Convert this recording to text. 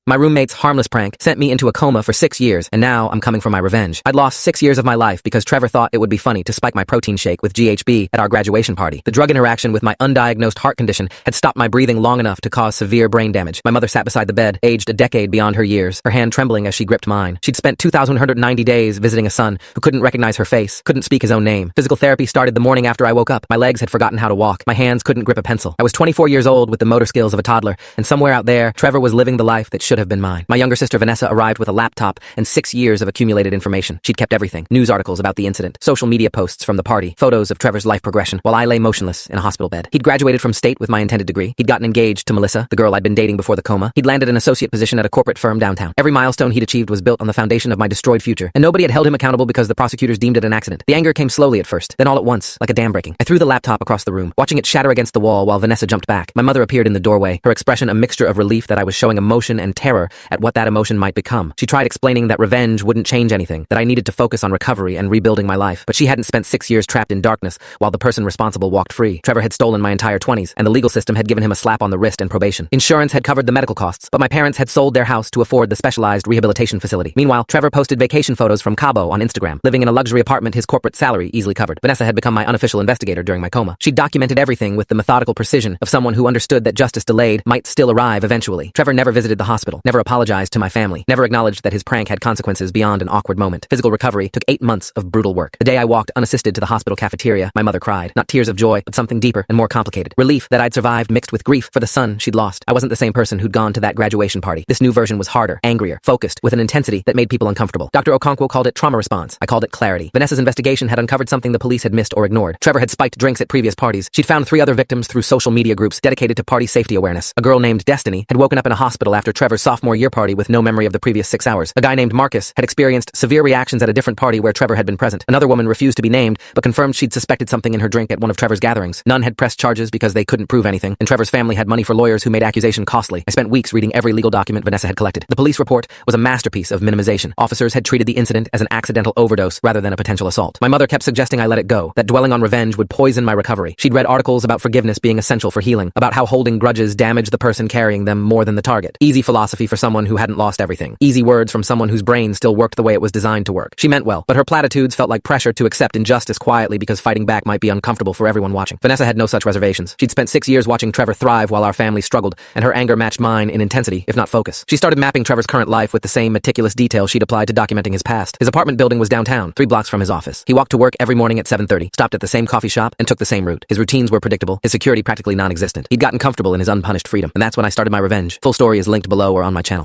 My roommate's harmless prank sent me into a coma for 6 years, and now I'm coming for my revenge. I'd lost 6 years of my life because Trevor thought it would be funny to spike my protein shake with GHB at our graduation party. The drug interaction with my undiagnosed heart condition had stopped my breathing long enough to cause severe brain damage. My mother sat beside the bed, aged a decade beyond her years, her hand trembling as she gripped mine. She'd spent 2,190 days visiting a son who couldn't recognize her face, couldn't speak his own name. Physical therapy started the morning after I woke up. My legs had forgotten how to walk. My hands couldn't grip a pencil. I was 24 years old with the motor skills of a toddler, and somewhere out there, Trevor was living the life that should have been mine. My younger sister Vanessa arrived with a laptop and 6 years of accumulated information. She'd kept everything: news articles about the incident, social media posts from the party, photos of Trevor's life progression, while I lay motionless in a hospital bed. He'd graduated from state with my intended degree. He'd gotten engaged to Melissa, the girl I'd been dating before the coma. He'd landed an associate position at a corporate firm downtown. Every milestone he'd achieved was built on the foundation of my destroyed future, and nobody had held him accountable because the prosecutors deemed it an accident. The anger came slowly at first, then all at once, like a dam breaking. I threw the laptop across the room, watching it shatter against the wall while Vanessa jumped back. My mother appeared in the doorway, her expression a mixture of relief that I was showing emotion and terror at what that emotion might become. She tried explaining that revenge wouldn't change anything, that I needed to focus on recovery and rebuilding my life. But she hadn't spent 6 years trapped in darkness while the person responsible walked free. Trevor had stolen my entire 20s, and the legal system had given him a slap on the wrist and probation. Insurance had covered the medical costs, but my parents had sold their house to afford the specialized rehabilitation facility. Meanwhile, Trevor posted vacation photos from Cabo on Instagram, living in a luxury apartment his corporate salary easily covered. Vanessa had become my unofficial investigator during my coma. She documented everything with the methodical precision of someone who understood that justice delayed might still arrive eventually. Trevor never visited the hospital, never apologized to my family, never acknowledged that his prank had consequences beyond an awkward moment. Physical recovery took 8 months of brutal work. The day I walked unassisted to the hospital cafeteria, my mother cried. Not tears of joy, but something deeper and more complicated. Relief that I'd survived mixed with grief for the son she'd lost. I wasn't the same person who'd gone to that graduation party. This new version was harder, angrier, focused, with an intensity that made people uncomfortable. Dr. Okonkwo called it trauma response. I called it clarity. Vanessa's investigation had uncovered something the police had missed or ignored. Trevor had spiked drinks at previous parties. She'd found 3 other victims through social media groups dedicated to party safety awareness. A girl named Destiny had woken up in a hospital after Trevor's sophomore year party with no memory of the previous 6 hours. A guy named Marcus had experienced severe reactions at a different party where Trevor had been present. Another woman refused to be named, but confirmed she'd suspected something in her drink at one of Trevor's gatherings. None had pressed charges because they couldn't prove anything, and Trevor's family had money for lawyers who made accusation costly. I spent weeks reading every legal document Vanessa had collected. The police report was a masterpiece of minimization. Officers had treated the incident as an accidental overdose rather than a potential assault. My mother kept suggesting I let it go, that dwelling on revenge would poison my recovery. She'd read articles about forgiveness being essential for healing, about how holding grudges damaged the person carrying them more than the target. Easy philosophy for someone who hadn't lost everything. Easy words from someone whose brain still worked the way it was designed to work. She meant well, but her platitudes felt like pressure to accept injustice quietly because fighting back might be uncomfortable for everyone watching. Vanessa had no such reservations. She'd spent 6 years watching Trevor thrive while our family struggled, and her anger matched mine in intensity, if not focus. She started mapping Trevor's current life with the same meticulous detail she'd applied to documenting his past. His apartment building was downtown, 3 blocks from his office. He walked to work every morning at 7:30, stopped at the same coffee shop, and took the same route. His routines were predictable, his security practically non-existent. He'd gotten comfortable in his unpunished freedom, and that's when I started my revenge. Full story is linked below or on my channel.